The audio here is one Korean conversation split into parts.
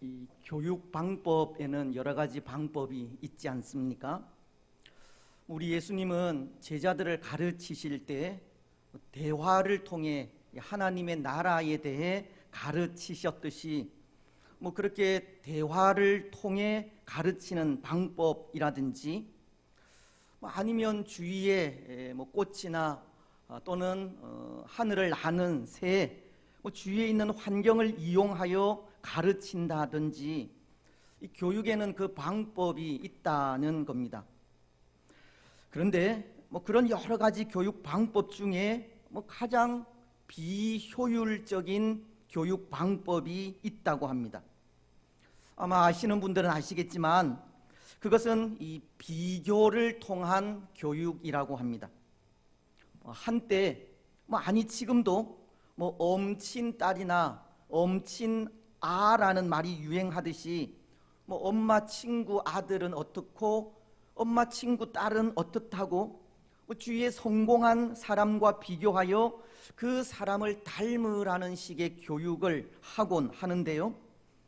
이 교육 방법에는 여러 가지 방법이 있지 않습니까? 우리 예수님은 제자들을 가르치실 때 대화를 통해 하나님의 나라에 대해 가르치셨듯이 그렇게 대화를 통해 가르치는 방법이라든지 아니면 주위에 꽃이나 또는 하늘을 나는 새, 주위에 있는 환경을 이용하여 가르친다든지 이 교육에는 그 방법이 있다는 겁니다. 그런데 그런 여러 가지 교육 방법 중에 가장 비효율적인 교육 방법이 있다고 합니다. 아마 아시는 분들은 아시겠지만 그것은 이 비교를 통한 교육이라고 합니다. 한때 아니 지금도 엄친 딸이나 엄친 아라는 말이 유행하듯이 엄마 친구 아들은 어떻고 엄마 친구 딸은 어떻다고 주위에 성공한 사람과 비교하여 그 사람을 닮으라는 식의 교육을 하곤 하는데요.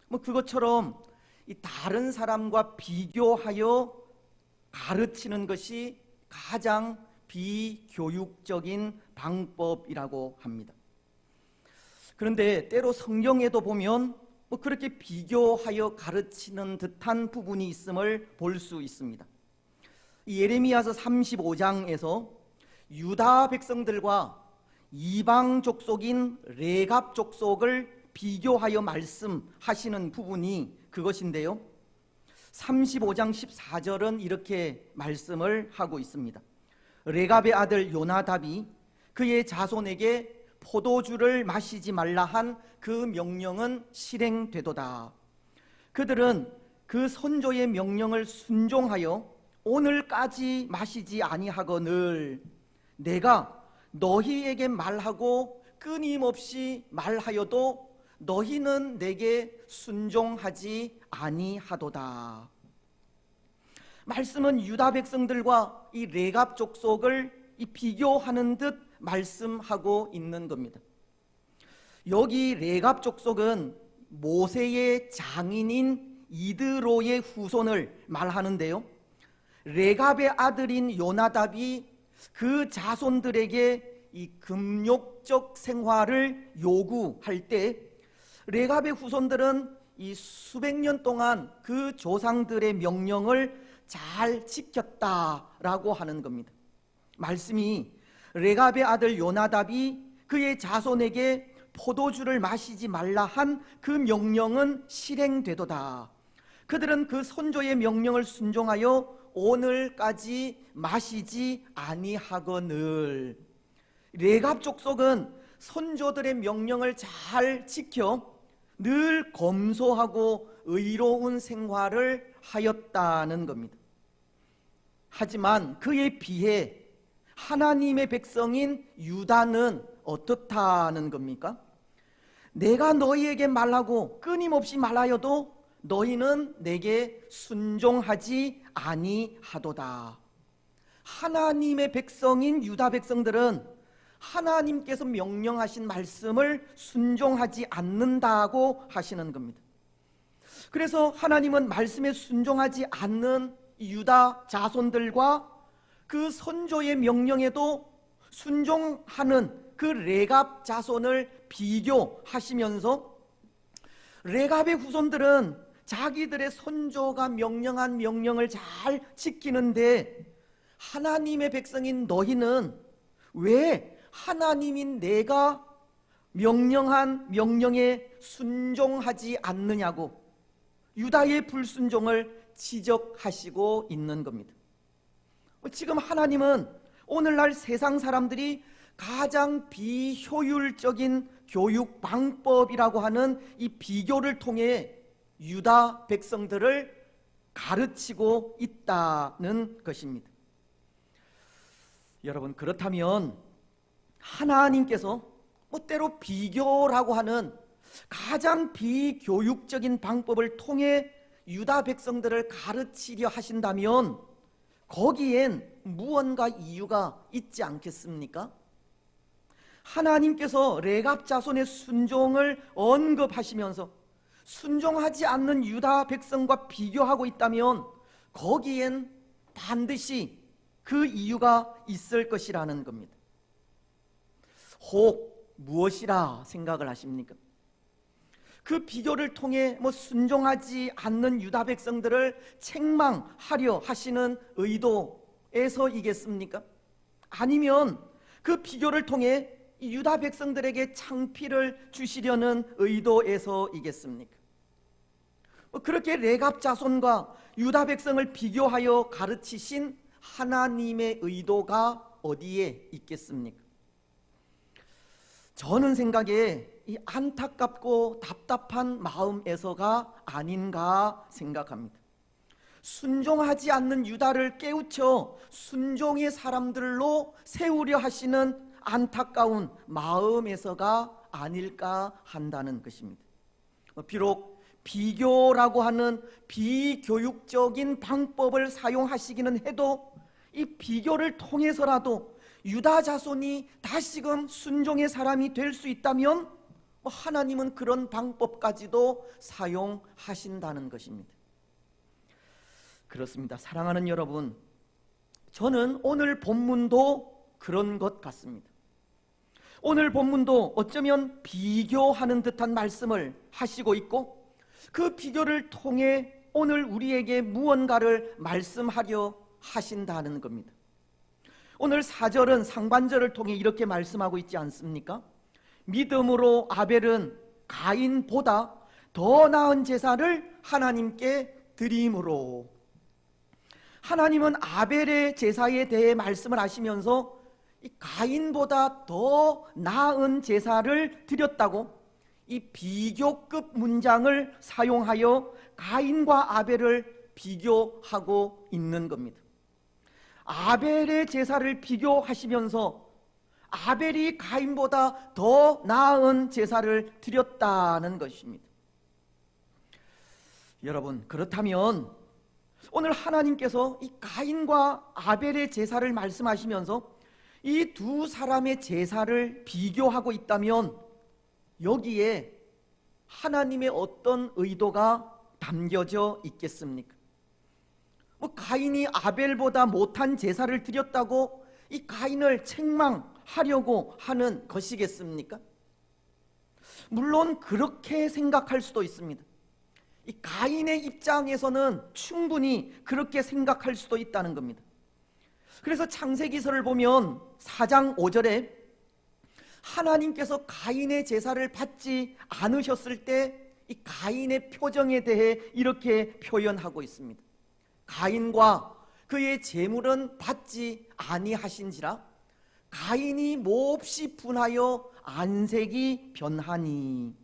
그것처럼 이 다른 사람과 비교하여 가르치는 것이 가장 비교육적인 방법이라고 합니다. 그런데 때로 성경에도 보면 그렇게 비교하여 가르치는 듯한 부분이 있음을 볼 수 있습니다. 예레미야서 35장에서 유다 백성들과 이방 족속인 레갑 족속을 비교하여 말씀하시는 부분이 그것인데요. 35장 14절은 이렇게 말씀을 하고 있습니다. 레갑의 아들 요나답이 그의 자손에게 포도주를 마시지 말라 한 그 명령은 실행되도다. 그들은 그 선조의 명령을 순종하여 오늘까지 마시지 아니하거늘 내가 너희에게 말하고 끊임없이 말하여도 너희는 내게 순종하지 아니하도다. 말씀은 유다 백성들과 이 레갑 족속을 비교하는 듯 말씀하고 있는 겁니다. 여기 레갑 족속은 모세의 장인인 이드로의 후손을 말하는데요. 레갑의 아들인 요나답이 그 자손들에게 이 금욕적 생활을 요구할 때 레갑의 후손들은 이 수백 년 동안 그 조상들의 명령을 잘 지켰다라고 하는 겁니다. 말씀이 레갑의 아들 요나답이 그의 자손에게 포도주를 마시지 말라 한 그 명령은 실행되도다. 그들은 그 선조의 명령을 순종하여 오늘까지 마시지 아니하거늘. 레갑 족속은 선조들의 명령을 잘 지켜 늘 검소하고 의로운 생활을 하였다는 겁니다. 하지만 그에 비해 하나님의 백성인 유다는 어떻다는 겁니까? 내가 너희에게 말하고 끊임없이 말하여도 너희는 내게 순종하지 아니하도다. 하나님의 백성인 유다 백성들은 하나님께서 명령하신 말씀을 순종하지 않는다고 하시는 겁니다. 그래서 하나님은 말씀에 순종하지 않는 유다 자손들과 그 선조의 명령에도 순종하는 그 레갑 자손을 비교하시면서 레갑의 후손들은 자기들의 선조가 명령한 명령을 잘 지키는데 하나님의 백성인 너희는 왜 하나님인 내가 명령한 명령에 순종하지 않느냐고 유다의 불순종을 지적하시고 있는 겁니다. 지금 하나님은 오늘날 세상 사람들이 가장 비효율적인 교육 방법이라고 하는 이 비교를 통해 유다 백성들을 가르치고 있다는 것입니다. 여러분, 그렇다면 하나님께서 때로 비교라고 하는 가장 비교육적인 방법을 통해 유다 백성들을 가르치려 하신다면 거기엔 무언가 이유가 있지 않겠습니까? 하나님께서 레갑 자손의 순종을 언급하시면서 순종하지 않는 유다 백성과 비교하고 있다면 거기엔 반드시 그 이유가 있을 것이라는 겁니다. 혹 무엇이라 생각을 하십니까? 그 비교를 통해 순종하지 않는 유다 백성들을 책망하려 하시는 의도에서이겠습니까? 아니면 그 비교를 통해 유다 백성들에게 창피를 주시려는 의도에서이겠습니까? 그렇게 레갑 자손과 유다 백성을 비교하여 가르치신 하나님의 의도가 어디에 있겠습니까? 저는 생각에 이 안타깝고 답답한 마음에서가 아닌가 생각합니다. 순종하지 않는 유다를 깨우쳐 순종의 사람들로 세우려 하시는 안타까운 마음에서가 아닐까 한다는 것입니다. 비록 비교라고 하는 비교육적인 방법을 사용하시기는 해도 이 비교를 통해서라도 유다 자손이 다시금 순종의 사람이 될 수 있다면 하나님은 그런 방법까지도 사용하신다는 것입니다. 그렇습니다. 사랑하는 여러분, 저는 오늘 본문도 그런 것 같습니다. 오늘 본문도 어쩌면 비교하는 듯한 말씀을 하시고 있고 그 비교를 통해 오늘 우리에게 무언가를 말씀하려 하신다는 겁니다. 오늘 4절은 상반절을 통해 이렇게 말씀하고 있지 않습니까? 믿음으로 아벨은 가인보다 더 나은 제사를 하나님께 드림으로. 하나님은 아벨의 제사에 대해 말씀을 하시면서 이 가인보다 더 나은 제사를 드렸다고 이 비교급 문장을 사용하여 가인과 아벨을 비교하고 있는 겁니다. 아벨의 제사를 비교하시면서 아벨이 가인보다 더 나은 제사를 드렸다는 것입니다. 여러분, 그렇다면 오늘 하나님께서 이 가인과 아벨의 제사를 말씀하시면서 이 두 사람의 제사를 비교하고 있다면 여기에 하나님의 어떤 의도가 담겨져 있겠습니까? 가인이 아벨보다 못한 제사를 드렸다고 이 가인을 책망하려고 하는 것이겠습니까? 물론 그렇게 생각할 수도 있습니다. 이 가인의 입장에서는 충분히 그렇게 생각할 수도 있다는 겁니다. 그래서 창세기서를 보면 4장 5절에 하나님께서 가인의 제사를 받지 않으셨을 때 이 가인의 표정에 대해 이렇게 표현하고 있습니다. 가인과 그의 제물은 받지 아니하신지라 가인이 몹시 분하여 안색이 변하니.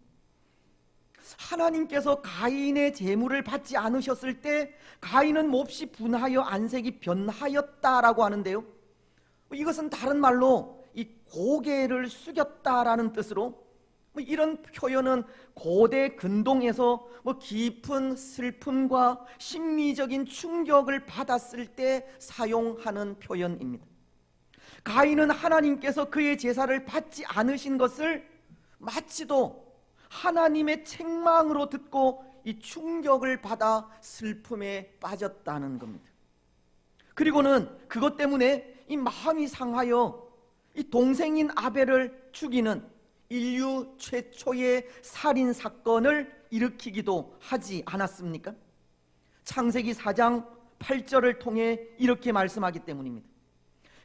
하나님께서 가인의 제물을 받지 않으셨을 때 가인은 몹시 분하여 안색이 변하였다라고 하는데요, 이것은 다른 말로 이 고개를 숙였다라는 뜻으로 이런 표현은 고대 근동에서 깊은 슬픔과 심리적인 충격을 받았을 때 사용하는 표현입니다. 가인은 하나님께서 그의 제사를 받지 않으신 것을 마치도 하나님의 책망으로 듣고 이 충격을 받아 슬픔에 빠졌다는 겁니다. 그리고는 그것 때문에 이 마음이 상하여 이 동생인 아벨을 죽이는 인류 최초의 살인 사건을 일으키기도 하지 않았습니까? 창세기 4장 8절을 통해 이렇게 말씀하기 때문입니다.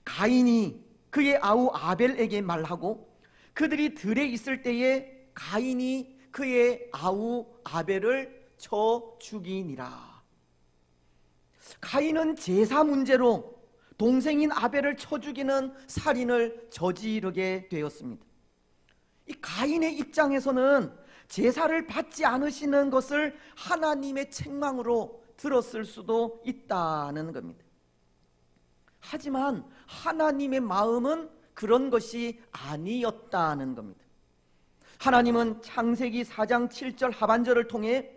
가인이 그의 아우 아벨에게 말하고 그들이 들에 있을 때에 가인이 그의 아우 아벨을 쳐 죽이니라. 가인은 제사 문제로 동생인 아벨을 쳐 죽이는 살인을 저지르게 되었습니다. 이 가인의 입장에서는 제사를 받지 않으시는 것을 하나님의 책망으로 들었을 수도 있다는 겁니다. 하지만 하나님의 마음은 그런 것이 아니었다는 겁니다. 하나님은 창세기 4장 7절 하반절을 통해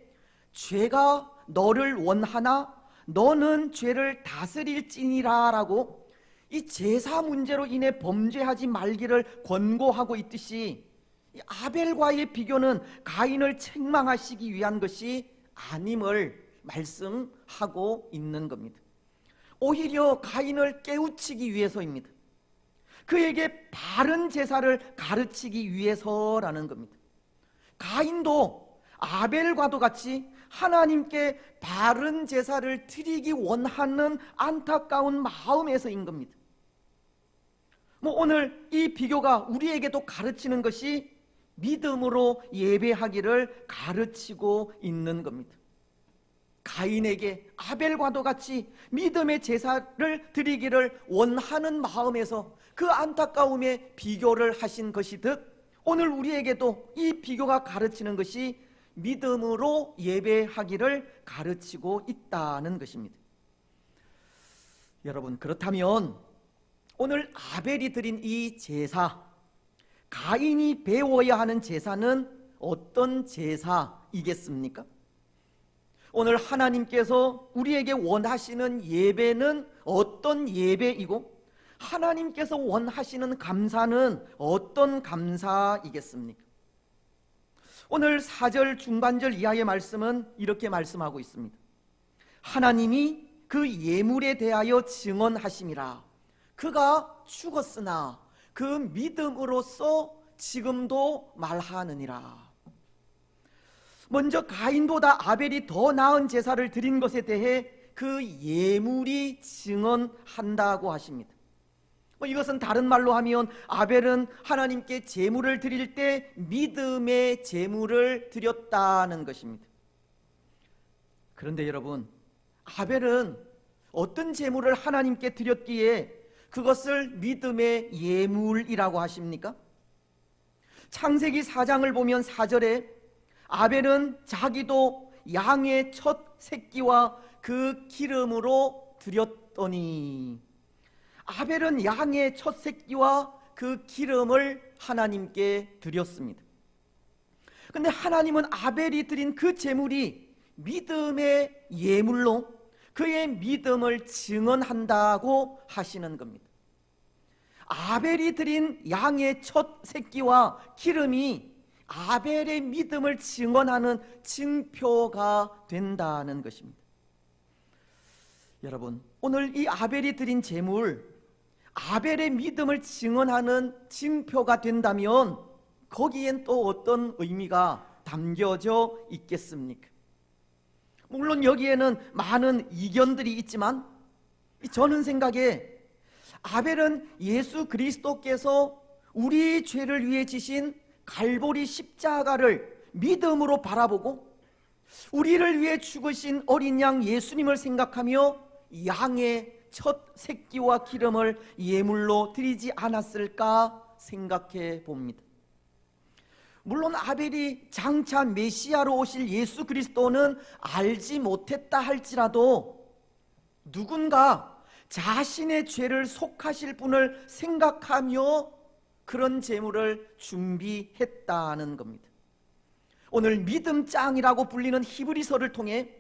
죄가 너를 원하나 너는 죄를 다스릴지니라 라고 이 제사 문제로 인해 범죄하지 말기를 권고하고 있듯이 이 아벨과의 비교는 가인을 책망하시기 위한 것이 아님을 말씀하고 있는 겁니다. 오히려 가인을 깨우치기 위해서입니다. 그에게 바른 제사를 가르치기 위해서라는 겁니다. 가인도 아벨과도 같이 하나님께 바른 제사를 드리기 원하는 안타까운 마음에서인 겁니다. 오늘 이 비교가 우리에게도 가르치는 것이 믿음으로 예배하기를 가르치고 있는 겁니다. 가인에게 아벨과도 같이 믿음의 제사를 드리기를 원하는 마음에서 그 안타까움에 비교를 하신 것이듯 오늘 우리에게도 이 비교가 가르치는 것이 믿음으로 예배하기를 가르치고 있다는 것입니다. 여러분, 그렇다면 오늘 아벨이 드린 이 제사, 가인이 배워야 하는 제사는 어떤 제사이겠습니까? 오늘 하나님께서 우리에게 원하시는 예배는 어떤 예배이고 하나님께서 원하시는 감사는 어떤 감사이겠습니까? 오늘 4절 중반절 이하의 말씀은 이렇게 말씀하고 있습니다. 하나님이 그 예물에 대하여 증언하심이라. 그가 죽었으나 그 믿음으로써 지금도 말하느니라. 먼저 가인보다 아벨이 더 나은 제사를 드린 것에 대해 그 예물이 증언한다고 하십니다. 이것은 다른 말로 하면 아벨은 하나님께 제물을 드릴 때 믿음의 제물을 드렸다는 것입니다. 그런데 여러분, 아벨은 어떤 제물을 하나님께 드렸기에 그것을 믿음의 예물이라고 하십니까? 창세기 4장을 보면 4절에 아벨은 자기도 양의 첫 새끼와 그 기름으로 드렸더니, 아벨은 양의 첫 새끼와 그 기름을 하나님께 드렸습니다. 그런데 하나님은 아벨이 드린 그 제물이 믿음의 예물로 그의 믿음을 증언한다고 하시는 겁니다. 아벨이 드린 양의 첫 새끼와 기름이 아벨의 믿음을 증언하는 증표가 된다는 것입니다. 여러분, 오늘 이 아벨이 드린 제물, 아벨의 믿음을 증언하는 증표가 된다면 거기엔 또 어떤 의미가 담겨져 있겠습니까? 물론 여기에는 많은 이견들이 있지만 저는 생각에 아벨은 예수 그리스도께서 우리 죄를 위해 지신 갈보리 십자가를 믿음으로 바라보고 우리를 위해 죽으신 어린 양 예수님을 생각하며 양의 첫 새끼와 기름을 예물로 드리지 않았을까 생각해 봅니다. 물론 아벨이 장차 메시아로 오실 예수 그리스도는 알지 못했다 할지라도 누군가 자신의 죄를 속하실 분을 생각하며 그런 제물을 준비했다는 겁니다. 오늘 믿음장이라고 불리는 히브리서를 통해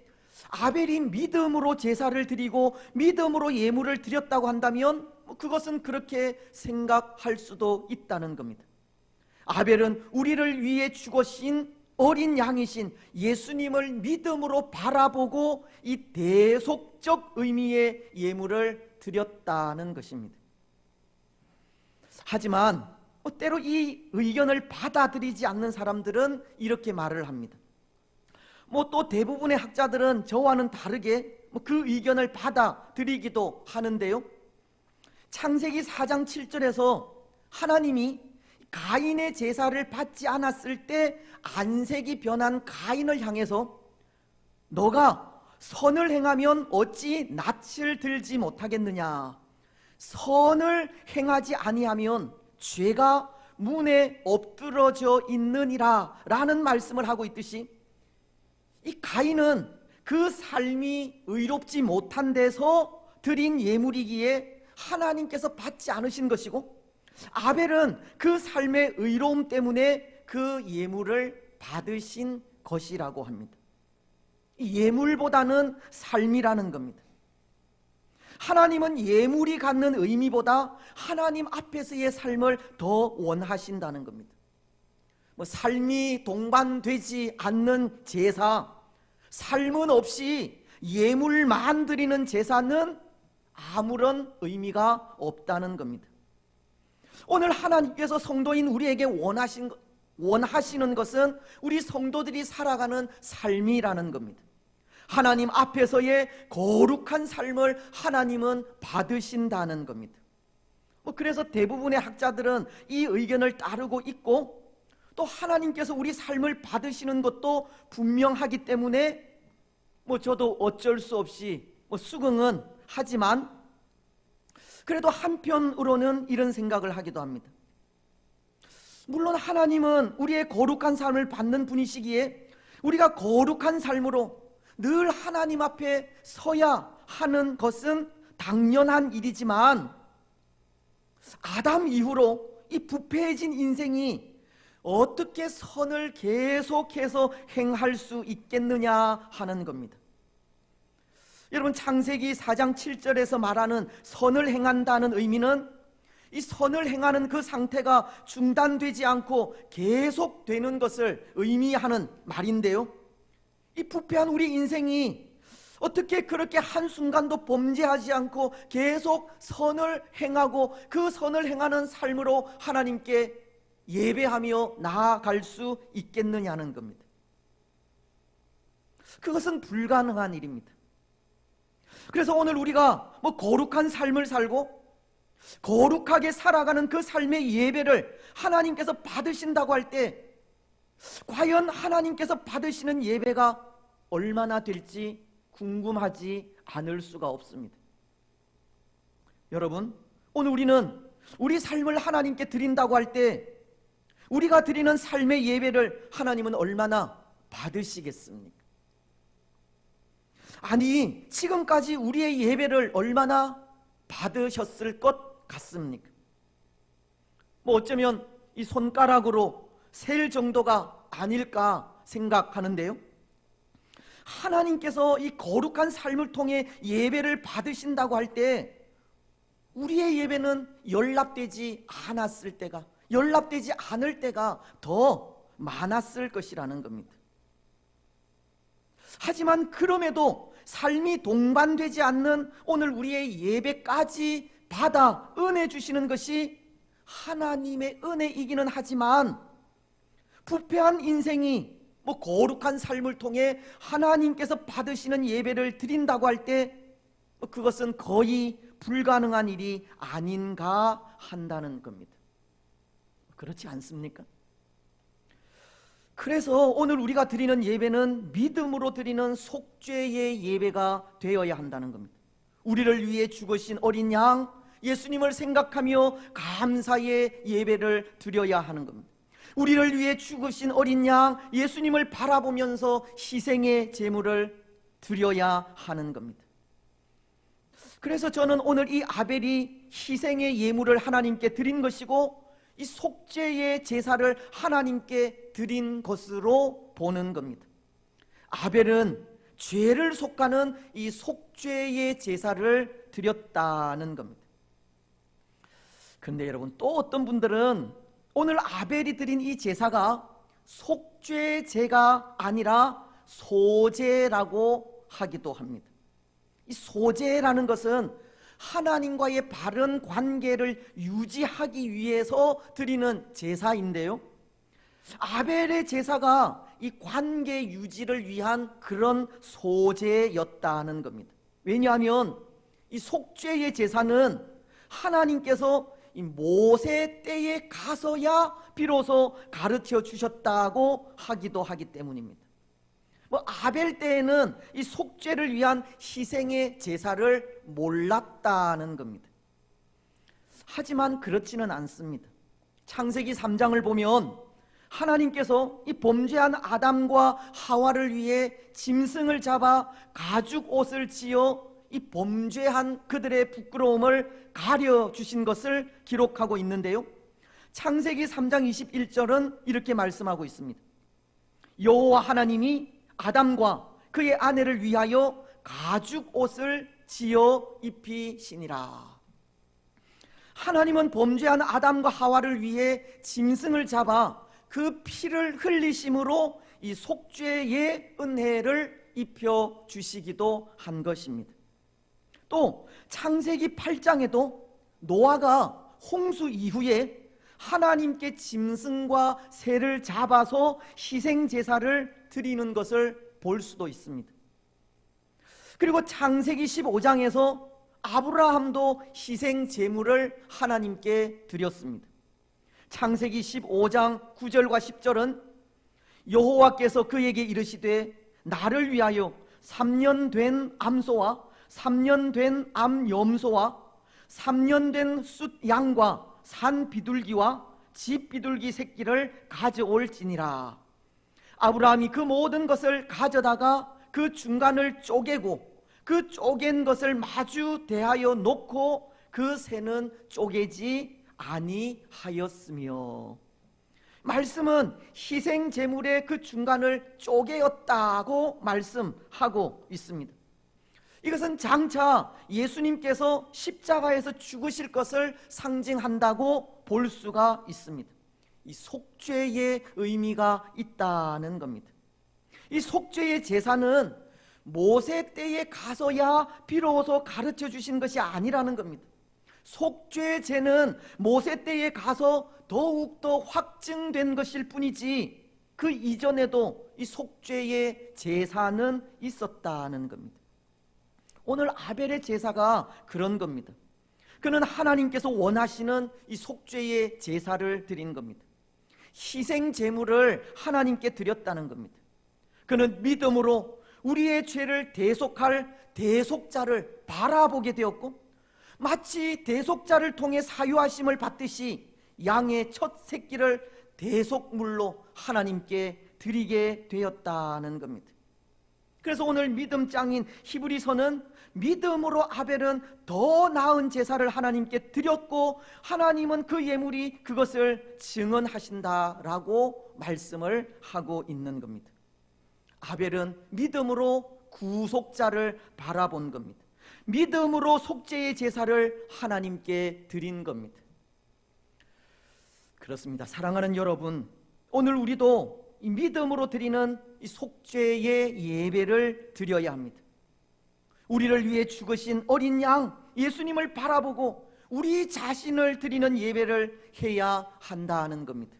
아벨이 믿음으로 제사를 드리고 믿음으로 예물을 드렸다고 한다면 그것은 그렇게 생각할 수도 있다는 겁니다. 아벨은 우리를 위해 죽으신 어린 양이신 예수님을 믿음으로 바라보고 이 대속적 의미의 예물을 드렸다는 것입니다. 하지만 때로 이 의견을 받아들이지 않는 사람들은 이렇게 말을 합니다. 또 대부분의 학자들은 저와는 다르게 그 의견을 받아들이기도 하는데요, 창세기 4장 7절에서 하나님이 가인의 제사를 받지 않았을 때 안색이 변한 가인을 향해서 너가 선을 행하면 어찌 낯을 들지 못하겠느냐, 선을 행하지 아니하면 죄가 문에 엎드러져 있느니라 라는 말씀을 하고 있듯이 이 가인은 그 삶이 의롭지 못한 데서 드린 예물이기에 하나님께서 받지 않으신 것이고, 아벨은 그 삶의 의로움 때문에 그 예물을 받으신 것이라고 합니다. 예물보다는 삶이라는 겁니다. 하나님은 예물이 갖는 의미보다 하나님 앞에서의 삶을 더 원하신다는 겁니다. 삶이 동반되지 않는 제사, 삶은 없이 예물만 드리는 제사는 아무런 의미가 없다는 겁니다. 오늘 하나님께서 성도인 우리에게 원하시는 것은 우리 성도들이 살아가는 삶이라는 겁니다. 하나님 앞에서의 거룩한 삶을 하나님은 받으신다는 겁니다. 그래서 대부분의 학자들은 이 의견을 따르고 있고, 또 하나님께서 우리 삶을 받으시는 것도 분명하기 때문에 저도 어쩔 수 없이 수긍은 하지만, 그래도 한편으로는 이런 생각을 하기도 합니다. 물론 하나님은 우리의 거룩한 삶을 받는 분이시기에 우리가 거룩한 삶으로 늘 하나님 앞에 서야 하는 것은 당연한 일이지만, 아담 이후로 이 부패해진 인생이 어떻게 선을 계속해서 행할 수 있겠느냐 하는 겁니다. 여러분, 창세기 4장 7절에서 말하는 선을 행한다는 의미는 이 선을 행하는 그 상태가 중단되지 않고 계속되는 것을 의미하는 말인데요, 이 부패한 우리 인생이 어떻게 그렇게 한순간도 범죄하지 않고 계속 선을 행하고 그 선을 행하는 삶으로 하나님께 예배하며 나아갈 수 있겠느냐는 겁니다. 그것은 불가능한 일입니다. 그래서 오늘 우리가 거룩한 삶을 살고 거룩하게 살아가는 그 삶의 예배를 하나님께서 받으신다고 할 때, 과연 하나님께서 받으시는 예배가 얼마나 될지 궁금하지 않을 수가 없습니다. 여러분, 오늘 우리는 우리 삶을 하나님께 드린다고 할 때 우리가 드리는 삶의 예배를 하나님은 얼마나 받으시겠습니까? 아니, 지금까지 우리의 예배를 얼마나 받으셨을 것 같습니까? 어쩌면 이 손가락으로 셀 정도가 아닐까 생각하는데요, 하나님께서 이 거룩한 삶을 통해 예배를 받으신다고 할 때 우리의 예배는 연락되지 않았을 때가, 연락되지 않을 때가 더 많았을 것이라는 겁니다. 하지만 그럼에도 삶이 동반되지 않는 오늘 우리의 예배까지 받아 은혜 주시는 것이 하나님의 은혜이기는 하지만, 부패한 인생이 거룩한 삶을 통해 하나님께서 받으시는 예배를 드린다고 할 때 그것은 거의 불가능한 일이 아닌가 한다는 겁니다. 그렇지 않습니까? 그래서 오늘 우리가 드리는 예배는 믿음으로 드리는 속죄의 예배가 되어야 한다는 겁니다. 우리를 위해 죽으신 어린 양 예수님을 생각하며 감사의 예배를 드려야 하는 겁니다. 우리를 위해 죽으신 어린 양 예수님을 바라보면서 희생의 제물을 드려야 하는 겁니다. 그래서 저는 오늘 이 아벨이 희생의 예물을 하나님께 드린 것이고 이 속죄의 제사를 하나님께 드린 것으로 보는 겁니다. 아벨은 죄를 속하는 이 속죄의 제사를 드렸다는 겁니다. 그런데 여러분, 또 어떤 분들은 오늘 아벨이 드린 이 제사가 속죄제가 아니라 소제라고 하기도 합니다. 이 소제라는 것은 하나님과의 바른 관계를 유지하기 위해서 드리는 제사인데요, 아벨의 제사가 이 관계 유지를 위한 그런 소제였다는 겁니다. 왜냐하면 이 속죄의 제사는 하나님께서 이 모세 때에 가서야 비로소 가르쳐 주셨다고 하기도 하기 때문입니다. 아벨 때에는 이 속죄를 위한 희생의 제사를 몰랐다는 겁니다. 하지만 그렇지는 않습니다. 창세기 3장을 보면 하나님께서 이 범죄한 아담과 하와를 위해 짐승을 잡아 가죽 옷을 지어 이 범죄한 그들의 부끄러움을 가려주신 것을 기록하고 있는데요, 창세기 3장 21절은 이렇게 말씀하고 있습니다. 여호와 하나님이 아담과 그의 아내를 위하여 가죽 옷을 지어 입히시니라. 하나님은 범죄한 아담과 하와를 위해 짐승을 잡아 그 피를 흘리심으로 이 속죄의 은혜를 입혀 주시기도 한 것입니다. 또 창세기 8장에도 노아가 홍수 이후에 하나님께 짐승과 새를 잡아서 희생 제사를 드리는 것을 볼 수도 있습니다. 그리고 창세기 15장에서 아브라함도 희생 제물을 하나님께 드렸습니다. 창세기 15장 9절과 10절은 여호와께서 그에게 이르시되 나를 위하여 3년 된 암소와 3년 된 암염소와 3년 된 숫양과 산 비둘기와 집 비둘기 새끼를 가져올지니라. 아브라함이 그 모든 것을 가져다가 그 중간을 쪼개고 그 쪼갠 것을 마주 대하여 놓고 그 새는 쪼개지 아니하였으며, 말씀은 희생 제물의 그 중간을 쪼개었다고 말씀하고 있습니다. 이것은 장차 예수님께서 십자가에서 죽으실 것을 상징한다고 볼 수가 있습니다. 이 속죄의 의미가 있다는 겁니다. 이 속죄의 제사는 모세 때에 가서야 비로소 가르쳐 주신 것이 아니라는 겁니다. 속죄제는 모세 때에 가서 더욱더 확증된 것일 뿐이지 그 이전에도 이 속죄의 제사는 있었다는 겁니다. 오늘 아벨의 제사가 그런 겁니다. 그는 하나님께서 원하시는 이 속죄의 제사를 드린 겁니다. 희생 제물을 하나님께 드렸다는 겁니다. 그는 믿음으로 우리의 죄를 대속할 대속자를 바라보게 되었고, 마치 대속자를 통해 사유하심을 받듯이 양의 첫 새끼를 대속물로 하나님께 드리게 되었다는 겁니다. 그래서 오늘 믿음 짱인 히브리서는 믿음으로 아벨은 더 나은 제사를 하나님께 드렸고 하나님은 그 예물이 그것을 증언하신다라고 말씀을 하고 있는 겁니다. 아벨은 믿음으로 구속자를 바라본 겁니다. 믿음으로 속죄의 제사를 하나님께 드린 겁니다. 그렇습니다. 사랑하는 여러분, 오늘 우리도 이 믿음으로 드리는 이 속죄의 예배를 드려야 합니다. 우리를 위해 죽으신 어린 양 예수님을 바라보고 우리 자신을 드리는 예배를 해야 한다는 겁니다.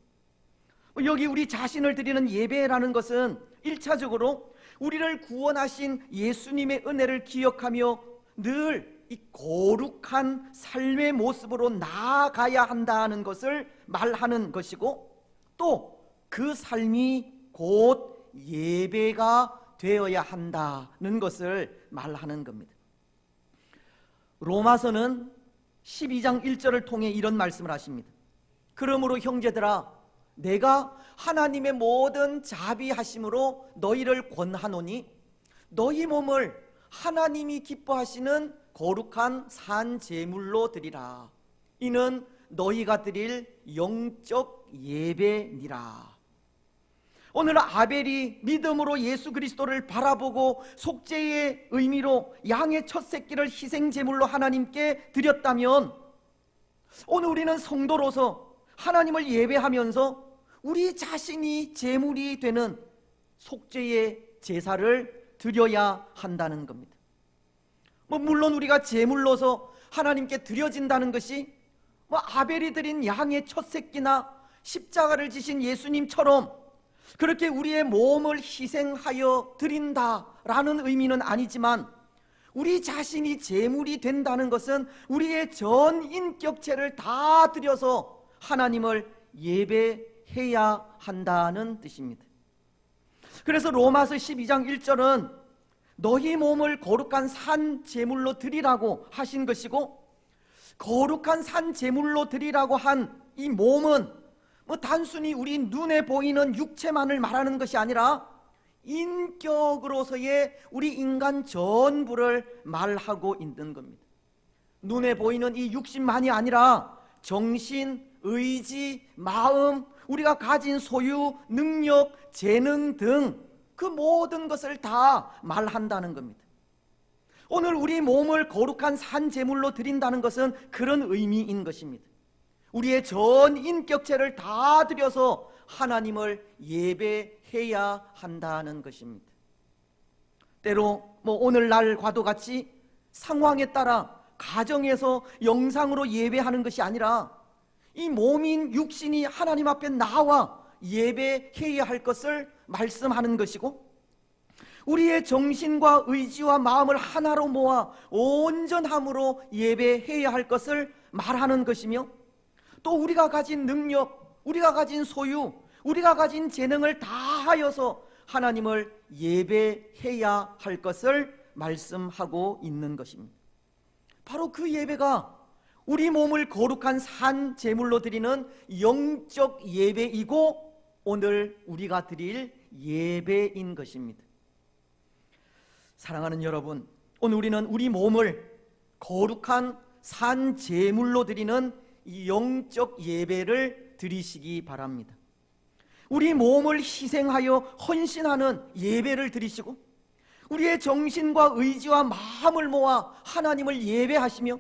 여기 우리 자신을 드리는 예배라는 것은 1차적으로 우리를 구원하신 예수님의 은혜를 기억하며 늘 이 거룩한 삶의 모습으로 나아가야 한다는 것을 말하는 것이고, 또 그 삶이 곧 예배가 되어야 한다는 것을 말하는 겁니다. 로마서는 12장 1절을 통해 이런 말씀을 하십니다. 그러므로 형제들아, 내가 하나님의 모든 자비하심으로 너희를 권하노니 너희 몸을 하나님이 기뻐하시는 거룩한 산 제물로 드리라. 이는 너희가 드릴 영적 예배니라. 오늘 아벨이 믿음으로 예수 그리스도를 바라보고 속죄의 의미로 양의 첫 새끼를 희생 제물로 하나님께 드렸다면, 오늘 우리는 성도로서 하나님을 예배하면서 우리 자신이 제물이 되는 속죄의 제사를 드려야 한다는 겁니다. 물론 우리가 제물로서 하나님께 드려진다는 것이 아벨이 드린 양의 첫 새끼나 십자가를 지신 예수님처럼 그렇게 우리의 몸을 희생하여 드린다라는 의미는 아니지만, 우리 자신이 제물이 된다는 것은 우리의 전 인격체를 다 드려서 하나님을 예배해야 한다는 뜻입니다. 그래서 로마서 12장 1절은 너희 몸을 거룩한 산 제물로 드리라고 하신 것이고, 거룩한 산 제물로 드리라고 한 이 몸은 단순히 우리 눈에 보이는 육체만을 말하는 것이 아니라 인격으로서의 우리 인간 전부를 말하고 있는 겁니다. 눈에 보이는 이 육신만이 아니라 정신, 의지, 마음, 우리가 가진 소유, 능력, 재능 등 그 모든 것을 다 말한다는 겁니다. 오늘 우리 몸을 거룩한 산 제물로 드린다는 것은 그런 의미인 것입니다. 우리의 전 인격체를 다 드려서 하나님을 예배해야 한다는 것입니다. 때로 오늘날과도 같이 상황에 따라 가정에서 영상으로 예배하는 것이 아니라 이 몸인 육신이 하나님 앞에 나와 예배해야 할 것을 말씀하는 것이고, 우리의 정신과 의지와 마음을 하나로 모아 온전함으로 예배해야 할 것을 말하는 것이며, 또 우리가 가진 능력, 우리가 가진 소유, 우리가 가진 재능을 다하여서 하나님을 예배해야 할 것을 말씀하고 있는 것입니다. 바로 그 예배가 우리 몸을 거룩한 산 제물로 드리는 영적 예배이고, 오늘 우리가 드릴 예배인 것입니다. 사랑하는 여러분, 오늘 우리는 우리 몸을 거룩한 산 제물로 드리는 이 영적 예배를 드리시기 바랍니다. 우리 몸을 희생하여 헌신하는 예배를 드리시고, 우리의 정신과 의지와 마음을 모아 하나님을 예배하시며,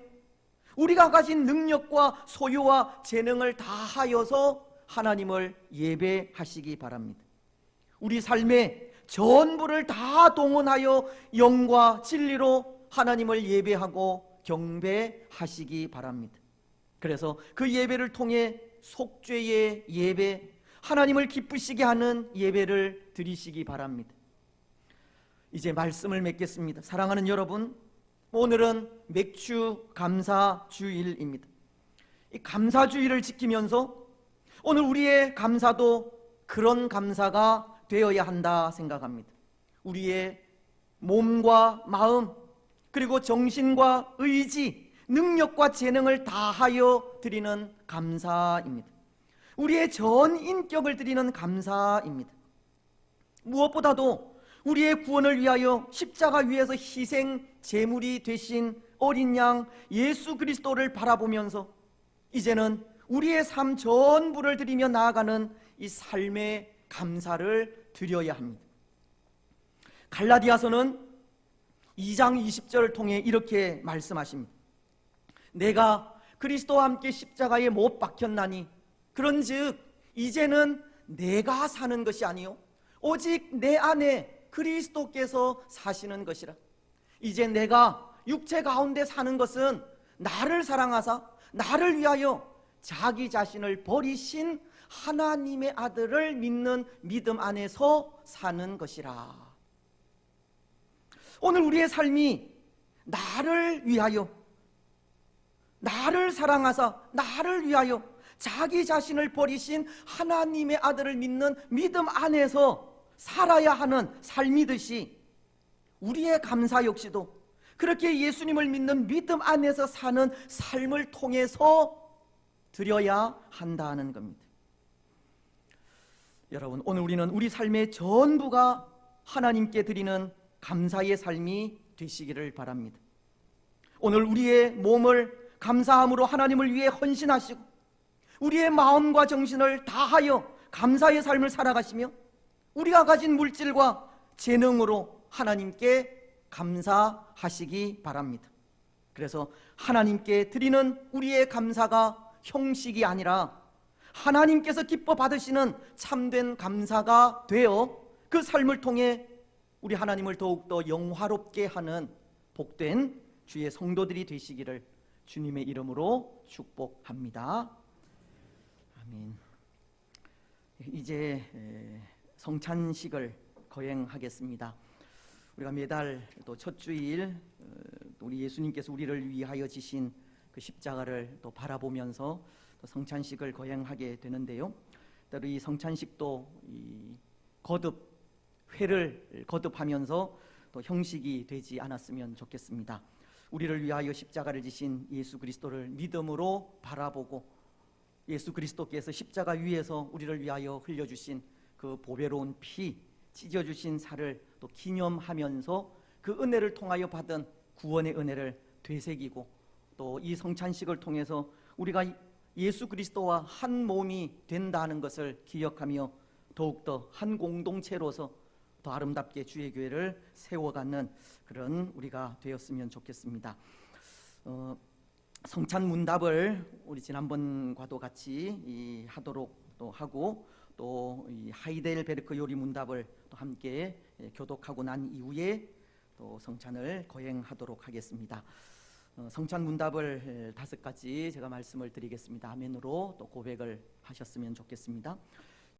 우리가 가진 능력과 소유와 재능을 다하여서 하나님을 예배하시기 바랍니다. 우리 삶의 전부를 다 동원하여 영과 진리로 하나님을 예배하고 경배하시기 바랍니다. 그래서 그 예배를 통해 속죄의 예배, 하나님을 기쁘시게 하는 예배를 드리시기 바랍니다. 이제 말씀을 맺겠습니다. 사랑하는 여러분, 오늘은 맥주 감사주일입니다. 이 감사주일을 지키면서 오늘 우리의 감사도 그런 감사가 되어야 한다 생각합니다. 우리의 몸과 마음, 그리고 정신과 의지, 능력과 재능을 다하여 드리는 감사입니다. 우리의 전 인격을 드리는 감사입니다. 무엇보다도 우리의 구원을 위하여 십자가 위에서 희생 제물이 되신 어린 양 예수 그리스도를 바라보면서 이제는 우리의 삶 전부를 드리며 나아가는 이 삶의 감사를 드려야 합니다. 갈라디아서는 2장 20절을 통해 이렇게 말씀하십니다. 내가 그리스도와 함께 십자가에 못 박혔나니 그런즉 이제는 내가 사는 것이 아니요 오직 내 안에 그리스도께서 사시는 것이라. 이제 내가 육체 가운데 사는 것은 나를 사랑하사 나를 위하여 자기 자신을 버리신 하나님의 아들을 믿는 믿음 안에서 사는 것이라. 오늘 우리의 삶이 나를 위하여, 나를 사랑하사 나를 위하여 자기 자신을 버리신 하나님의 아들을 믿는 믿음 안에서 살아야 하는 삶이듯이, 우리의 감사 역시도 그렇게 예수님을 믿는 믿음 안에서 사는 삶을 통해서 드려야 한다는 겁니다. 여러분, 오늘 우리는 우리 삶의 전부가 하나님께 드리는 감사의 삶이 되시기를 바랍니다. 오늘 우리의 몸을 감사함으로 하나님을 위해 헌신하시고, 우리의 마음과 정신을 다하여 감사의 삶을 살아가시며, 우리가 가진 물질과 재능으로 하나님께 감사하시기 바랍니다. 그래서 하나님께 드리는 우리의 감사가 형식이 아니라 하나님께서 기뻐 받으시는 참된 감사가 되어 그 삶을 통해 우리 하나님을 더욱더 영화롭게 하는 복된 주의 성도들이 되시기를 주님의 이름으로 축복합니다. 아멘. 이제 성찬식을 거행하겠습니다. 우리가 매달 또 첫 주일 우리 예수님께서 우리를 위하여 지신 그 십자가를 또 바라보면서 또 성찬식을 거행하게 되는데요. 때로 이 성찬식도 회를 거듭하면서 또 형식이 되지 않았으면 좋겠습니다. 우리를 위하여 십자가를 지신 예수 그리스도를 믿음으로 바라보고, 예수 그리스도께서 십자가 위에서 우리를 위하여 흘려주신 그 보배로운 피, 찢어주신 살을 또 기념하면서 그 은혜를 통하여 받은 구원의 은혜를 되새기고, 또 이 성찬식을 통해서 우리가 예수 그리스도와 한 몸이 된다는 것을 기억하며 더욱더 한 공동체로서 더 아름답게 주의 교회를 세워가는 그런 우리가 되었으면 좋겠습니다. 성찬 문답을 우리 지난번과도 같이 하도록 또 하고, 또 이 하이델베르크 요리 문답을 또 함께 교독하고 난 이후에 또 성찬을 거행하도록 하겠습니다. 성찬 문답을 5가지 제가 말씀을 드리겠습니다. 아멘으로 또 고백을 하셨으면 좋겠습니다.